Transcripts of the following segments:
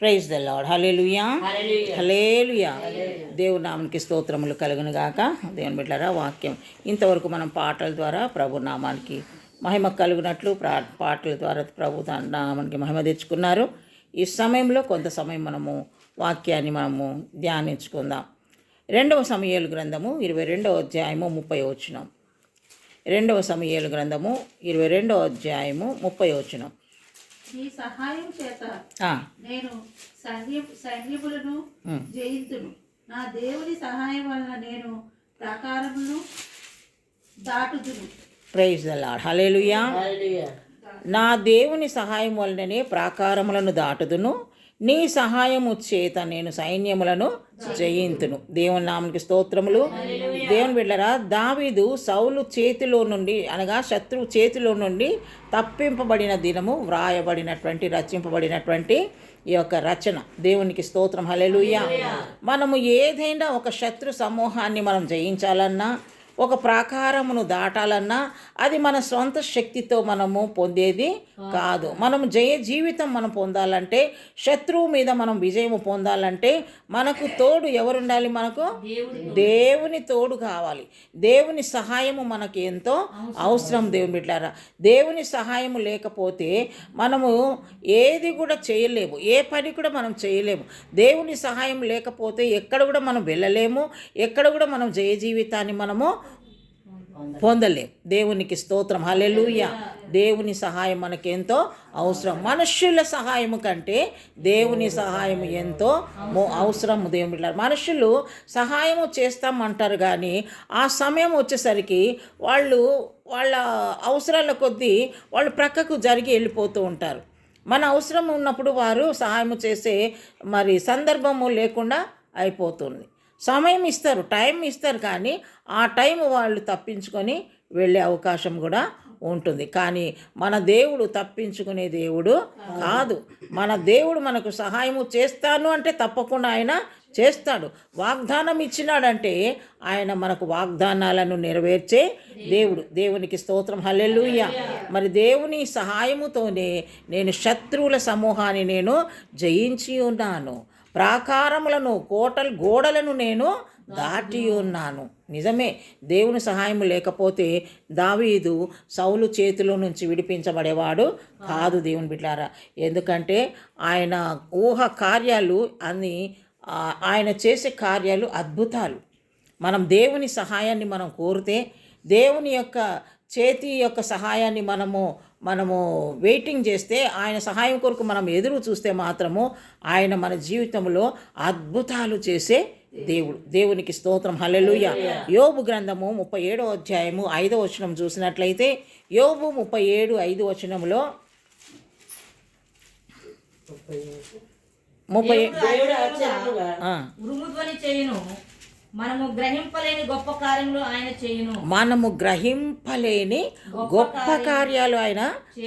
Praise the lord. Hallelujah, hallelujah. దేవుని నామానికి స్తోత్రములు కలుగును గాక. దేవుని బిడ్డలారా, వాక్యం ఇంతవరకు మనం పాటల ద్వారా ప్రభు నామానికి మహిమ కలుగునట్లు పాటల ద్వారా ప్రభు నామానికి మహిమ తెచ్చుకున్నారు. ఈ సమయంలో కొంత సమయం మనము వాక్యాన్ని మనము ధ్యానించుకుందాం. 2వ సమూయేలు గ్రంథము 22వ అధ్యాయము 30వ వచనం. 2వ సమూయేలు గ్రంథము 22వ అధ్యాయము 30వ వచనం. నీ సహాయం చేత నేను సైన్యములను జయింతును. నా దేవుని సహాయం వలన నేను ప్రాకారములను దాటుదును. Praise the lord. హల్లెలూయా. నా దేవుని సహాయం వలననే ప్రాకారములను దాటుదును, నీ సహాయము చేత నేను సైన్యములను జయింతును. దేవుని నామానికి స్తోత్రములు. దేవుని బిడ్డలారా, దావీదు సౌలు చేతిలో నుండి అనగా శత్రువు చేతిలో నుండి తప్పింపబడిన దినము రచింపబడినటువంటి ఈ యొక్క రచన. దేవునికి స్తోత్రం. హల్లెలూయా. మనము ఏదైనా ఒక శత్రు సమూహాన్ని మనం జయించాలన్నా, ఒక ప్రాకారమును దాటాలన్నా అది మన సొంత శక్తితో మనము పొందేది కాదు. మనం జీవితం మనం పొందాలంటే, శత్రువు మీద మనం విజయము పొందాలంటే మనకు తోడు ఎవరుండాలి? మనకు దేవుని తోడు కావాలి. దేవుని సహాయము మనకి ఎంతో అవసరం. దేవుని బిడ్డలారా, దేవుని సహాయము లేకపోతే మనము ఏది కూడా చేయలేము, ఏ పని కూడా మనం చేయలేము. దేవుని సహాయం లేకపోతే ఎక్కడ కూడా మనం వెళ్ళలేము, ఎక్కడ కూడా మనం జయ జీవితాన్ని మనము పొందలేం. దేవునికి స్తోత్రం. హల్లెలూయా. దేవుని సహాయం మనకెంతో అవసరం. మనుష్యుల సహాయము కంటే దేవుని సహాయం ఎంతో అవసరం. దేవుని బిడ్డలారా, మనుషులు సహాయము చేస్తామంటారు కానీ ఆ సమయం వచ్చేసరికి వాళ్ళ అవసరాల కొద్దీ వాళ్ళు ప్రక్కకు జరిగి వెళ్ళిపోతూ ఉంటారు. మన అవసరం ఉన్నప్పుడు వారు సహాయం చేసే సందర్భము లేకుండా అయిపోతుంది. సమయం ఇస్తారు, టైం ఇస్తారు, కానీ ఆ టైం వాళ్ళు తప్పించుకొని వెళ్ళే అవకాశం కూడా ఉంటుంది. కానీ మన దేవుడు తప్పించుకునే దేవుడు కాదు. మన దేవుడు మనకు సహాయము చేస్తాను అంటే తప్పకుండా ఆయన చేస్తాడు. వాగ్దానం ఇచ్చినాడంటే ఆయన మనకు వాగ్దానాలను నెరవేర్చే దేవుడు. దేవునికి స్తోత్రం. హల్లెలూయా. దేవుని సహాయముతోనే నేను శత్రువుల సమూహాన్ని నేను జయించి ఉన్నాను, ప్రాకారములను గోడలను నేను దాటి ఉన్నాను. నిజమే, దేవుని సహాయం లేకపోతే దావీదు సౌలు చేతిలో నుంచి విడిపించబడేవాడు కాదు. దేవుని బిడ్డలారా, ఎందుకంటే ఆయన ఊహ కార్యాలు అన్ని ఆయన చేసే కార్యాలు అద్భుతాలు. మనం దేవుని సహాయాన్ని మనం కోరితే, దేవుని యొక్క చేతి యొక్క సహాయాన్ని మనము వెయిటింగ్ చేస్తే, ఆయన సహాయం కొరకు మనం ఎదురు చూస్తే మాత్రము ఆయన మన జీవితంలో అద్భుతాలు చేసే దేవుడు. దేవునికి స్తోత్రం. హల్లెలూయా. యోబు గ్రంథము 37వ అధ్యాయము 5వ వచనం చూసినట్లయితే, యోబు 37:5 వచనంలో మనము గ్రహింపలేని గొప్ప కార్యాలు ఆయన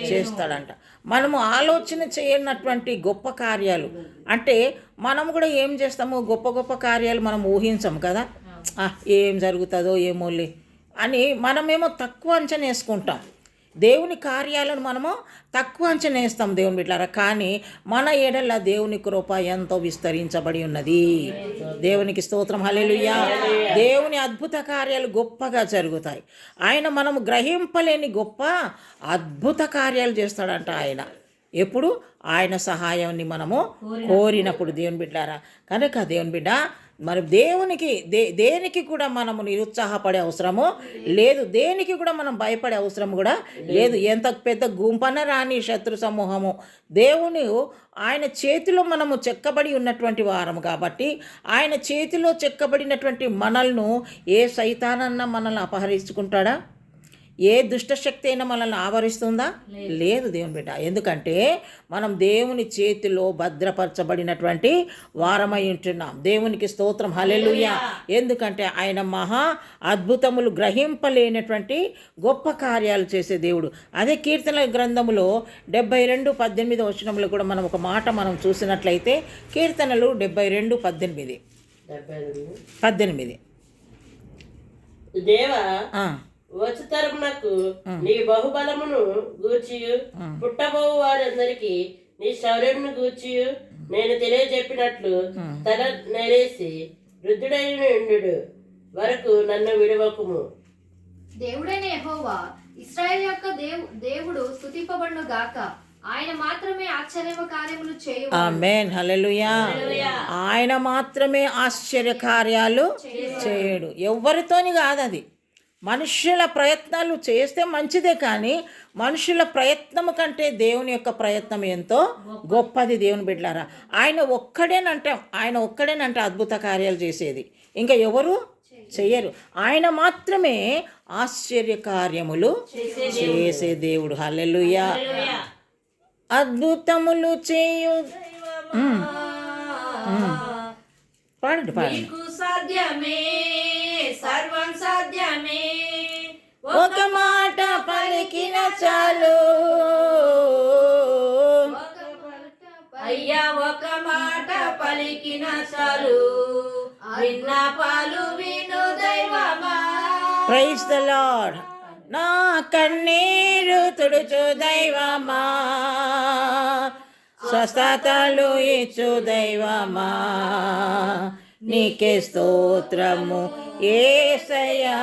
చేస్తాడంట. మనము ఆలోచన చేయనటువంటి గొప్ప కార్యాలు అంటే మనము కూడా ఏం చేస్తాము, గొప్ప కార్యాలు మనం ఊహించము కదా. ఏం జరుగుతుందో ఏమోలే అని మనమేమో తక్కువ అంచనా వేసుకుంటాం. దేవుని కార్యాలను మనము తక్కువ అంచనా వేస్తాం. దేవుని బిడ్డలారా, కానీ మన ఎడల దేవుని కృప ఎంతో విస్తరించబడి ఉన్నది. దేవునికి స్తోత్రం. హల్లెలూయా. దేవుని అద్భుత కార్యాలు గొప్పగా జరుగుతాయి. ఆయన మనము గ్రహింపలేని గొప్ప అద్భుత కార్యాలు చేస్తాడంట ఆయన. ఎప్పుడు? ఆయన సహాయాన్ని మనము కోరినప్పుడు. దేవుని బిడ్డలారా, కనుక దేవుని బిడ్డ దేనికి కూడా మనము నిరుత్సాహపడే అవసరము లేదు, దేనికి కూడా మనం భయపడే అవసరం కూడా లేదు. ఎంత పెద్ద గుంపన రాని శత్రు సమూహము దేవుని ఆయన చేతిలో మనము చెక్కబడి ఉన్నటువంటి వారము కాబట్టి, ఆయన చేతిలో చెక్కబడినటువంటి మనల్ని ఏ సైతానన్నా మనల్ని అపహరించుకుంటాడా? ఏ దుష్టశక్తి అయినా మనల్ని ఆవరిస్తుందా? లేదు దేవుని బిడ్డ. ఎందుకంటే మనం దేవుని చేతిలో భద్రపరచబడినటువంటి వారమై ఉంటున్నాం. దేవునికి స్తోత్రం. హల్లెలూయా. ఎందుకంటే ఆయన మహా అద్భుతములు, గ్రహింపలేనటువంటి గొప్ప కార్యాలు చేసే దేవుడు. అదే కీర్తనల గ్రంథములో 72:18 వచనంలో కూడా మనం ఒక మాట మనం చూసినట్లయితే, కీర్తనలు 72:18 దేవా వచ్చుతరమునకు నీ బహుబలమును గూర్చి పుట్టబోవు వారందరికీ నీ శౌర్యమును గూర్చి నేను తెలియజెప్పినట్లు తల నెరేసి వృద్ధుడైన ఉండు వరకు నన్ను విడవకుము. దేవుడైన యెహోవా ఇశ్రాయేలు యొక్క దేవుడు స్తుతింపబడును గాక. ఆయన మాత్రమే ఆశ్చర్య కార్యములు చేయు. ఆమేన్, హల్లెలూయా. ఆయన మాత్రమే ఆశ్చర్య కార్యాలు చేయడు. ఎవరితోని కాదు అది. మనుషుల ప్రయత్నాలు చేస్తే మంచిదే, కానీ మనుషుల ప్రయత్నము కంటే దేవుని యొక్క ప్రయత్నం ఎంతో గొప్పది. దేవుని బిడ్డలారా, ఆయన ఒక్కడేనంటే అద్భుత కార్యాలు చేసేది. ఇంకా ఎవరు చెయ్యరు. ఆయన మాత్రమే ఆశ్చర్య కార్యములు చేసే దేవుడు. హల్లెలూయా. అద్భుతములు చేయు. పాడండి. నీకు సాధ్యమే, సర్వం సాధ్యమే. ఒక మాట పలికిన చాలు, అయ్యా ఒక మాట పలికిన చాలు, విన్నపాలు విను దైవమా. Praise the lord. నా కన్నీరు తుడుచు దైవమా, స్వస్థతలు ఇచ్చు దైవమా, నీకే స్తోత్రము యేసయ్యా,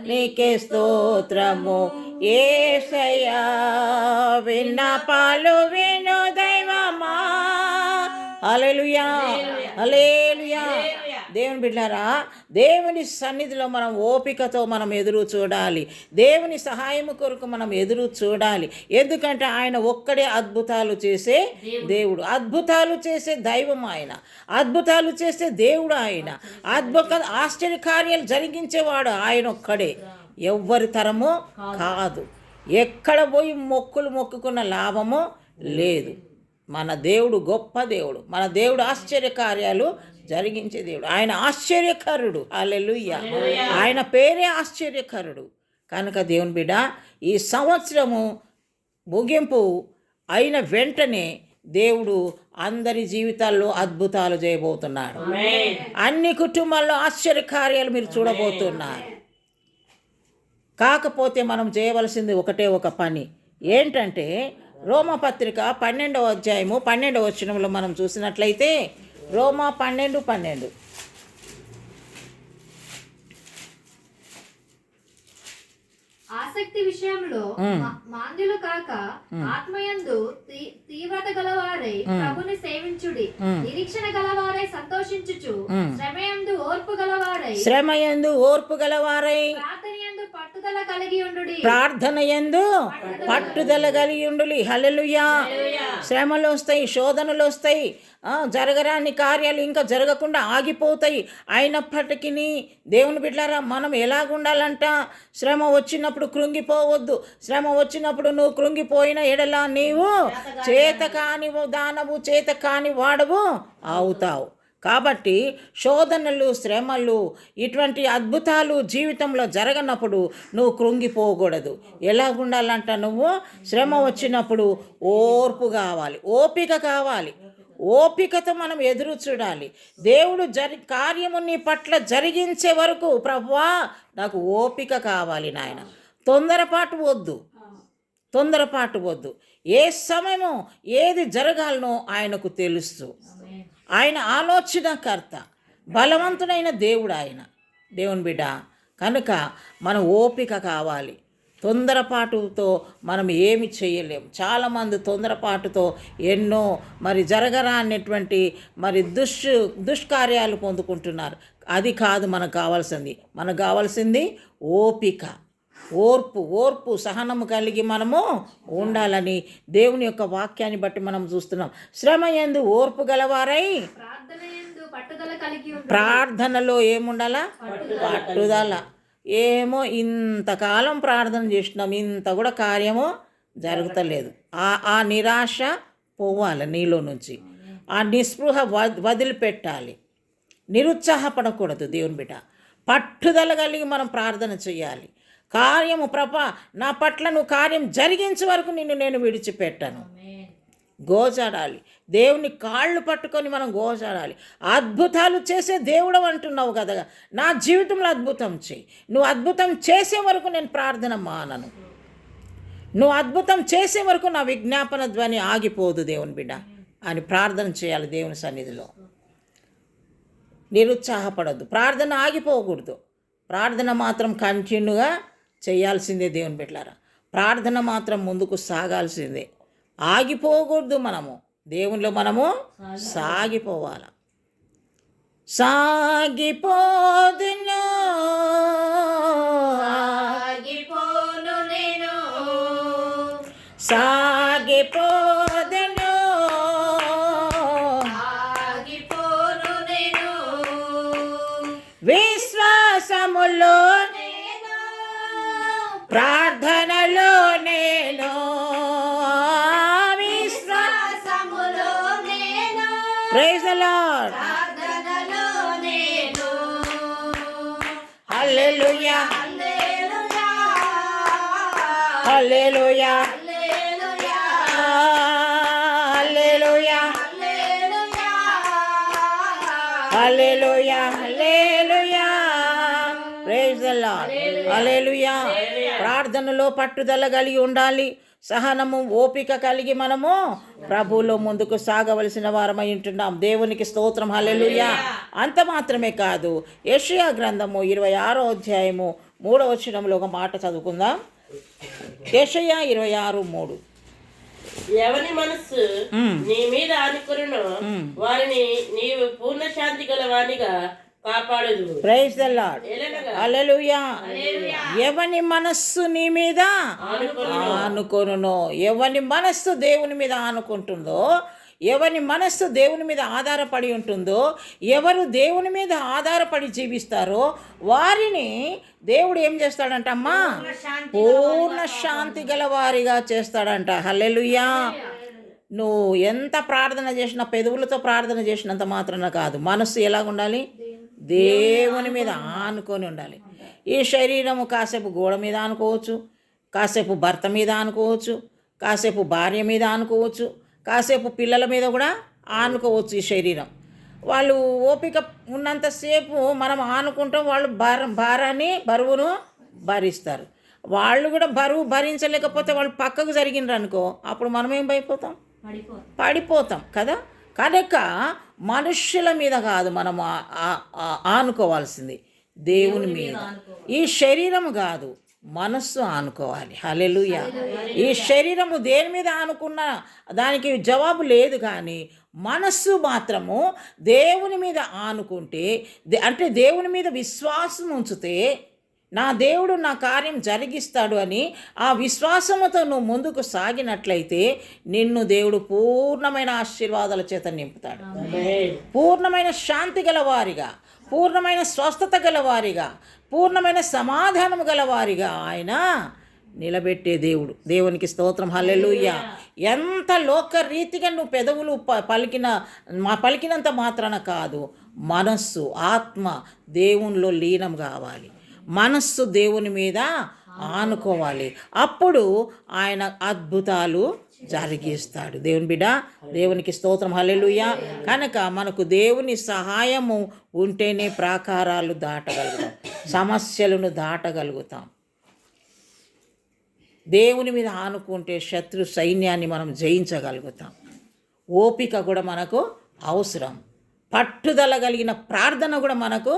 నీకే స్తోత్రము యేసయ్యా. విన్నపాలు విను దైవమా. హల్లెలూయా, హల్లెలూయా. దేవుని బిడ్డలారా, దేవుని సన్నిధిలో మనం ఓపికతో మనం ఎదురు చూడాలి. దేవుని సహాయము కొరకు మనం ఎదురు చూడాలి. ఎందుకంటే ఆయన ఒక్కడే అద్భుతాలు చేసే దేవుడు, అద్భుతాలు చేసే దైవం ఆయన, అద్భుతాలు చేసే దేవుడు ఆయన, ఆశ్చర్య కార్యాలు జరిగించేవాడు ఆయన ఒక్కడే. ఎవ్వరి తరమో కాదు. ఎక్కడ పోయి మొక్కుకున్న లాభమో లేదు. మన దేవుడు గొప్ప దేవుడు. మన దేవుడు ఆశ్చర్య కార్యాలు జరిగించే దేవుడు. ఆయన ఆశ్చర్యకరుడు. హల్లెలూయా. ఆయన పేరే ఆశ్చర్యకరుడు. కనుక దేవుని బిడ్డ, ఈ సంవత్సరము ముగింపు అయిన వెంటనే దేవుడు అందరి జీవితాల్లో అద్భుతాలు చేయబోతున్నాడు. అన్ని కుటుంబాల్లో ఆశ్చర్య కార్యాలు మీరు చూడబోతున్నారు. కాకపోతే మనం చేయవలసింది ఒక పని ఏంటంటే, రోమపత్రిక 12వ అధ్యాయము 12వ వచనంలో మనం చూసినట్లయితే, రోమా 12:12. ఆసక్తి విషయంలో మాంద్యులు కాక ఆత్మయందు తీవ్రత గలవారై ప్రభుని సేవించుడి. నిరీక్షణ గలవారై సంతోషించుచు, శ్రమయందు ఓర్పు గలవారై ప్రార్థనయందు పట్టుదల కలిగి ఉండుడి. హల్లెలూయా. శ్రమలు వస్తాయి, శోధనలు వస్తాయి, జరగరాని కార్యాలు ఇంకా జరగకుండా ఆగిపోతాయి. అయినప్పటికీ దేవుని బిడ్డలారా, మనం ఎలాగుండాలంట? శ్రమ వచ్చినప్పుడు కృంగిపోవద్దు. శ్రమ వచ్చినప్పుడు నువ్వు కృంగిపోయిన ఎడల నీవు చేతకాని దానవు, చేతకాని వాడవు అవుతావు. కాబట్టి శోధనలు, శ్రమలు, ఇటువంటి అద్భుతాలు జీవితంలో జరగనప్పుడు నువ్వు కృంగిపోకూడదు. ఎలాగుండాలంట? నువ్వు శ్రమ వచ్చినప్పుడు ఓర్పు కావాలి, ఓపిక కావాలి. ఓపికతో మనం ఎదురు చూడాలి. దేవుడు కార్యము నీ పట్ల జరిగించే వరకు, ప్రభువా నాకు ఓపిక కావాలి నాయన. తొందరపాటు వద్దు. ఏ సమయమో ఏది జరగాలనో ఆయనకు తెలుసు. ఆయన ఆలోచనకర్త, బలవంతుడైన దేవుడు ఆయన. దేవుని బిడ్డ, కనుక మన ఓపిక కావాలి. తొందరపాటుతో మనం ఏమి చేయలేం. చాలామంది తొందరపాటుతో ఎన్నో జరగరానటువంటి దుష్కార్యాలు పొందుకుంటున్నారు. అది కాదు మనకు కావాల్సింది ఓపిక, ఓర్పు, సహనము కలిగి మనము ఉండాలని దేవుని యొక్క వాక్యాన్ని బట్టి మనం చూస్తున్నాం. శ్రమయందు ఓర్పు గలవారై ప్రార్థనలో ఏముండాలా? పట్టుదల. ఏమో ఇంతకాలం ప్రార్థన చేసినాం, ఇంత కూడా కార్యమో జరుగుతలేదు. ఆ నిరాశ పోవాలి నీలో నుంచి. ఆ నిస్పృహ వదిలిపెట్టాలి. నిరుత్సాహపడకూడదు. దేవుని బిడ్డ, పట్టుదల కలిగి మనం ప్రార్థన చేయాలి. కార్యము నా పట్ల నువ్వు కార్యం జరిగించే వరకు నేను విడిచిపెట్టాను. గోజాడాలి. దేవుని కాళ్ళు పట్టుకొని మనం గోజాడాలి. అద్భుతాలు చేసే దేవుడు అంటున్నావు కదా, నా జీవితంలో అద్భుతం చేయి. నువ్వు అద్భుతం చేసే వరకు నేను ప్రార్థన మానను. నువ్వు అద్భుతం చేసే వరకు నా విజ్ఞాపన ధ్వని ఆగిపోదు దేవుని బిడ్డ అని ప్రార్థన చేయాలి దేవుని సన్నిధిలో. నిరుత్సాహపడద్దు, ప్రార్థన ఆగిపోకూడదు. ప్రార్థన మాత్రం కంటిన్యూగా చేయాల్సిందే దేవుని బిడ్డలారా. ప్రార్థన మాత్రం ముందుకు సాగాల్సిందే, ఆగిపోకూడదు. మనము దేవునిలో మనము సాగిపోవాలి. సాగిపోదును ఆగిపోను నేను, సాగిపోదును ఆగిపోను నేను, విశ్వాసములో నేను ప్రార్థనలో నేను విశ్వాసములో నేను, ప్రైజ్ ద లార్డ్. ప్రార్థనలో నేను. Hallelujah hallelujah, hallelujah hallelujah, hallelujah hallelujah, hallelujah hallelujah. Praise the lord. Hallelujah. ప్రార్థనలో పట్టుదల కలిగి ఉండాలి, సహనము ఓపిక కలిగి మనము ప్రభువులో ముందుకు సాగవలసిన వారమై ఉంటున్నాం. దేవునికి స్తోత్రం. హల్లెలూయా. అంత మాత్రమే కాదు, యెషయా గ్రంథము 26వ అధ్యాయము 3వ వచనంలో ఒక మాట చదువుకుందాం. యెషయా 26:3. ఎవని మనస్సు నీ మీద ఆనుకును వారిని నీవు పూర్ణ శాంతి గల వానిగా కాపాడదు. Praise the lord. ఎలనగా హల్లెలూయా. ఎవని మనస్సు నీ మీద ఆనుకొనునో, ఎవని మనస్సు దేవుని మీద ఆనుకుంటుందో, ఎవరి మనస్సు దేవుని మీద ఆధారపడి ఉంటుందో, ఎవరు దేవుని మీద ఆధారపడి జీవిస్తారో వారిని దేవుడు ఏం చేస్తాడంట అమ్మా? పూర్ణ శాంతి గలవారిగా చేస్తాడంట. హల్లెలూయా. నువ్వు ఎంత ప్రార్థన చేసినా, పెదవులతో ప్రార్థన చేసినంత మాత్రాన కాదు, మనస్సు ఎలాగుండాలి? దేవుని మీద ఆనుకొని ఉండాలి. ఈ శరీరము కాసేపు గోడ మీద ఆనుకోవచ్చు, కాసేపు భర్త మీద ఆనుకోవచ్చు, కాసేపు భార్య మీద ఆనుకోవచ్చు, కాసేపు పిల్లల మీద కూడా ఆనుకోవచ్చు. ఈ శరీరం వాళ్ళు ఓపిక ఉన్నంతసేపు మనం ఆనుకుంటాం, వాళ్ళు బరువును భరిస్తారు. వాళ్ళు కూడా బరువు భరించలేకపోతే వాళ్ళు పక్కకు జరిగినారు అనుకో, అప్పుడు మనం ఏం పడిపోతాం కదా. కనుక మనుష్యుల మీద కాదు మనం ఆనుకోవాల్సింది, దేవుని మీద. ఈ శరీరము కాదు, మనస్సు ఆనుకోవాలి. హల్లెలూయా. ఈ శరీరము దేని మీద ఆనుకున్నా దానికి జవాబు లేదు, కానీ మనస్సు మాత్రము దేవుని మీద ఆనుకుంటే, అంటే దేవుని మీద విశ్వాసం ఉంచితే నా దేవుడు నా కార్యం జరిగిస్తాడు అని ఆ విశ్వాసముతో నువ్వు ముందుకు సాగినట్లయితే నిన్ను దేవుడు పూర్ణమైన ఆశీర్వాదాల చేత నింపుతాడు. పూర్ణమైన శాంతి గలవారిగా, పూర్ణమైన స్వస్థత గలవారిగా, పూర్ణమైన సమాధానము గలవారిగా ఆయన నిలబెట్టే దేవుడు. దేవునికి స్తోత్రం. హల్లెలూయా. ఎంత లోకరీతిగా నువ్వు పెదవులు పలికినంత మాత్రాన కాదు, మనస్సు ఆత్మ దేవునిలో లీనం కావాలి. మనస్సు దేవుని మీద ఆనుకోవాలి. అప్పుడు ఆయన అద్భుతాలు జరిగిస్తాడు. దేవుని బిడ్డ, దేవునికి స్తోత్రం. హల్లెలూయా. కనుక మనకు దేవుని సహాయము ఉంటేనే ప్రాకారాలు దాటగలుగుతాం, సమస్యలను దాటగలుగుతాం. దేవుని మీద ఆనుకుంటే శత్రు సైన్యాన్ని మనం జయించగలుగుతాం. ఓపిక కూడా మనకు అవసరం, పట్టుదల కలిగిన ప్రార్థన కూడా మనకు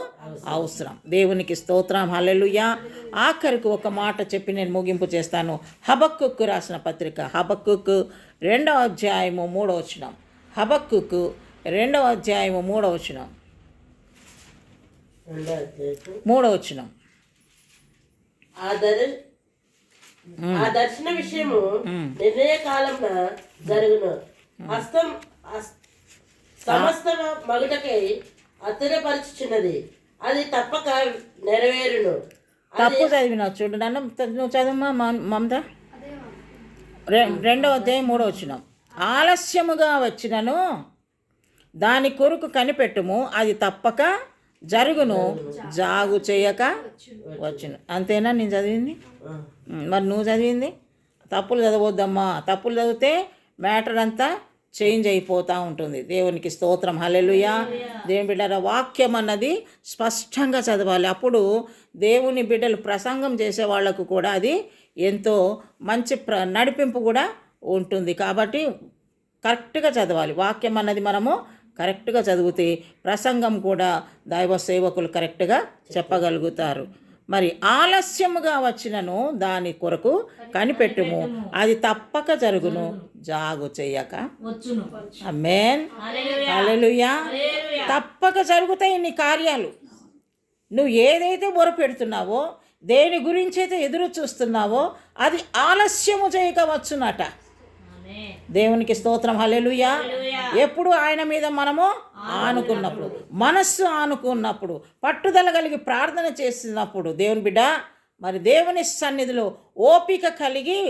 అవసరం. దేవునికి స్తోత్రం. హల్లెలూయా. ఆఖరికి ఒక మాట చెప్పి నేను ముగింపు చేస్తాను. హబక్కుకు రాసిన పత్రిక, హబక్కుకు 2వ అధ్యాయము 3వ వచనం. హబక్కుకు 2వ అధ్యాయము 3వ వచనం. 3వ వచనం. ఆ దర్శన విషయము నిర్ణయ కాలంన జరుగును. సమస్త మగుటకై అత్తరపరచుచున్నది, అది తప్పక నెరవేరును. తప్పు చదివినావు చూడు నన్ను, నువ్వు చదువు మమత. 2వ అధ్యాయం 3వ వచనం. ఆలస్యముగా వచ్చినను దాని కొరకు కనిపెట్టుము, అది తప్పక జరుగును, జాగు చేయక వచ్చును. అంతేనా నేను చదివింది? మరి నువ్వు చదివింది? తప్పులు చదవద్దమ్మా. తప్పులు చదివితే మ్యాటర్ అంతా చేంజ్ అయిపోతూ ఉంటుంది. దేవునికి స్తోత్రం. హల్లెలూయా. దేవుని బిడ్డల వాక్యం అన్నది స్పష్టంగా చదవాలి. అప్పుడు దేవుని బిడ్డలు ప్రసంగం చేసే వాళ్లకు కూడా అది ఎంతో మంచి నడిపింపు కూడా ఉంటుంది. కాబట్టి కరెక్ట్గా చదవాలి. వాక్యం అన్నది మనము కరెక్ట్గా చదివితే ప్రసంగం కూడా దైవ సేవకులు కరెక్ట్గా చెప్పగలుగుతారు. మరి ఆలస్యముగా వచ్చినను దాని కొరకు కనిపెట్టుము, అది తప్పక జరుగును, జాగు చెయ్యక. ఆమేన్, హల్లెలూయా. తప్పక జరుగుతాయి నీ కార్యాలు. నువ్వు ఏదైతే మొరపెడుతున్నావో, దేని గురించి అయితే ఎదురు చూస్తున్నావో అది ఆలస్యము చేయక వచ్చునట. దేవునికి స్తోత్రం, హల్లెలూయా. ఎప్పుడు ఆయన మీద మనము ఆనుకున్నప్పుడు, మనస్సు ఆనుకున్నప్పుడు, పట్టుదల కలిగి ప్రార్థన చేసినప్పుడు, దేవుని బిడ్డ మరి దేవుని సన్నిధిలో ఓపిక కలిగి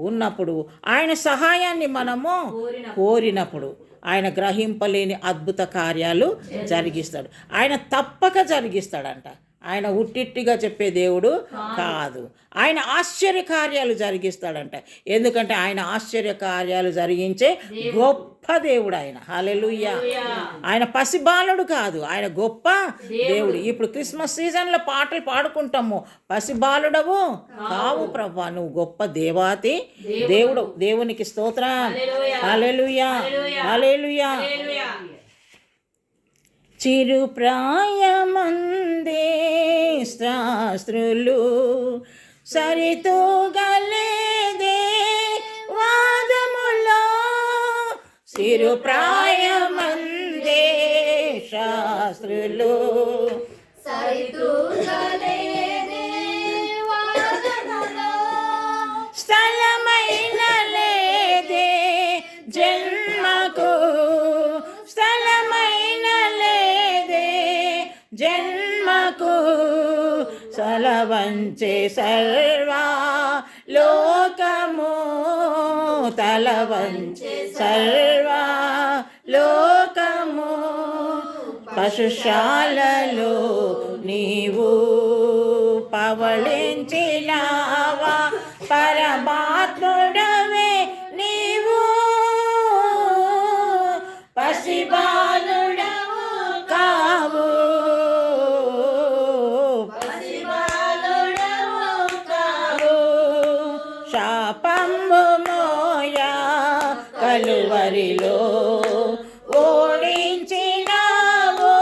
ఉన్నప్పుడు, ఆయన సహాయాన్ని మనము కోరినప్పుడు ఆయన గ్రహింపలేని అద్భుత కార్యాలు జరిగిస్తాడు. ఆయన తప్పక జరిగిస్తాడంట. ఆయన ఉట్టిట్టిగా చెప్పే దేవుడు కాదు. ఆయన ఆశ్చర్య కార్యాలు జరిగిస్తాడంట. ఎందుకంటే ఆయన ఆశ్చర్య కార్యాలు జరిగించే గొప్ప దేవుడు ఆయన. హల్లెలూయా. ఆయన పసిబాలుడు కాదు, ఆయన గొప్ప దేవుడు. ఇప్పుడు క్రిస్మస్ సీజన్లో పాటలు పాడుకుంటాము, పసిబాలుడవు కావు ప్రభా, నువ్వు గొప్ప దేవాతి దేవుడు. దేవునికి స్తోత్రం, హల్లెలూయా, హల్లెలూయా. చిరు ప్రాయమందే శాస్త్రులు సరితూగలేదే వాదములో, చిరు ప్రాయమందే శాస్త్రులు స్థలమైన లేదే జన్మకు, స్థలమైన లేదే జన్మకు, తలవంచే సర్వా లోకము, తలవంచే సర్వా లోకము, పశుశాలలో నీవు పవళించినావా, పరమాత్ముడవే నీవు, పసిబాలుడవు కావు, పసిబాలుడవు కావు, శాపంబు మోయా కలువరిలో ఓడించినావు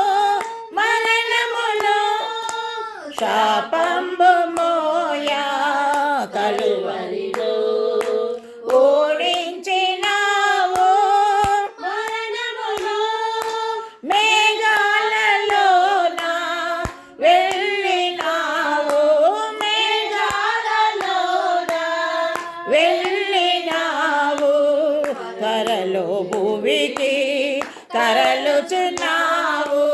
మరణములో, శాపంబు మోయా కలువరిలో ఓడించినావు మరణములో, మేఘాలలోన వెళ్ళినావు, మేఘాలలోన వెళ్ళినావు, త్వరలో భూమికి తరలుచున్నావు,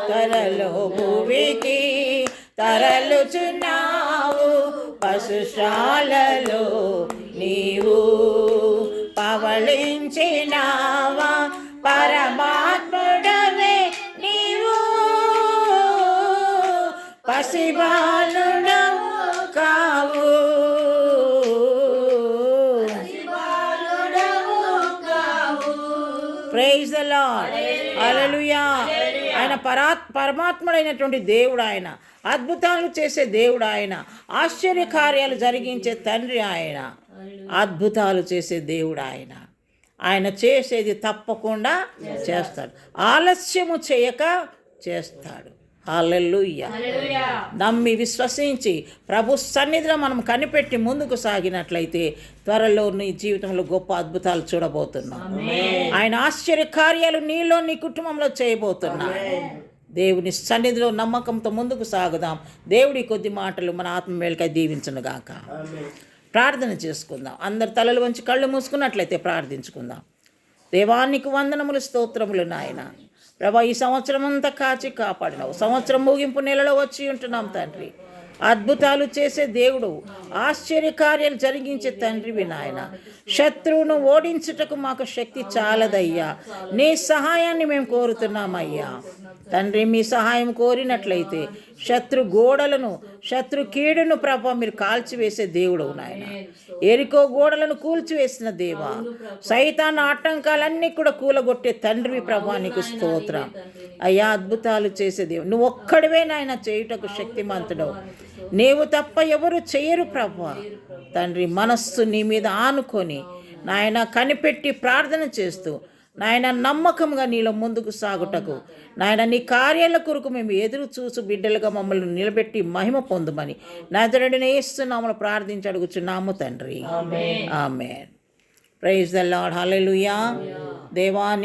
త్వరలో భూమికి తరలుచున్నావు, పశుశాలలో నీవు పవళించినావా, పరమాత్ముడవే నీవు, పసిబాలుడవు కావు, ప్రైజ్ ద లార్డ్, హల్లెలూయా. ఆయన పరమాత్ముడైనటువంటి దేవుడు, ఆయన అద్భుతాలు చేసే దేవుడు, ఆయన ఆశ్చర్య కార్యాలు జరిగించే తండ్రి, ఆయన అద్భుతాలు చేసే దేవుడు, ఆయన ఆయన చేసేది తప్పకుండా చేస్తాడు, ఆలస్యము చేయక చేస్తాడు. హల్లెలూయా. నమ్మి విశ్వసించి ప్రభు సన్నిధిలో మనం కనిపెట్టి ముందుకు సాగినట్లయితే త్వరలో నీ జీవితంలో గొప్ప అద్భుతాలు చూడబోతున్నాం. ఆయన ఆశ్చర్య కార్యాలు నీలో నీ కుటుంబంలో చేయబోతున్నా. దేవుని సన్నిధిలో నమ్మకంతో ముందుకు సాగుదాం. దేవుడి కొద్ది మాటలు మన ఆత్మ మేలుకై దీవించునుగాక. ప్రార్థన చేసుకుందాం. అందరు తలలు వంచి కళ్ళు మూసుకున్నట్లయితే ప్రార్థించుకుందాం. దేవానికి వందనములు, స్తోత్రములు నాయన. ప్రభా, ఈ సంవత్సరం అంతా కాచి కాపాడినావు. సంవత్సరం ముగింపు నెలలో వచ్చి ఉంటున్నాం తండ్రి. అద్భుతాలు చేసే దేవుడు, ఆశ్చర్య కార్యాలు జరిగించే తండ్రివి నాయన. శత్రువును ఓడించుటకు మాకు శక్తి చాలదయ్యా. నీ సహాయాన్ని మేము కోరుతున్నామయ్యా తండ్రి. మీ సహాయం కోరినట్లయితే శత్రు గోడలను, శత్రు కీడును ప్రభా మీరు కాల్చివేసే దేవుడు నాయన. ఎరికో గోడలను కూల్చివేసిన దేవా, సైతాన్ ఆటంకాలన్నీ కూడా కూలగొట్టే తండ్రివి ప్రభా, నీకు స్తోత్రం అయ్యా. అద్భుతాలు చేసే దేవుడు నువ్వు ఒక్కడివే నాయన, చేయుటకు శక్తిమంతుడవు. నీవు తప్ప ఎవరు చేయరు ప్రభువా. తండ్రి, మనస్సు నీ మీద ఆనుకొని నాయన కనిపెట్టి ప్రార్థన చేస్తూ నాయన నమ్మకంగా నీలో ముందుకు సాగుటకు నాయన నీ కార్యాల కొరకు మేము ఎదురు చూసు బిడ్డలుగా మమ్మల్ని నిలబెట్టి మహిమ పొందుమని నజరుడిని యేసునామములో ప్రార్థించి అడుగుచున్నాము తండ్రి. Amen. Praise the lord. Hallelujah. దేవా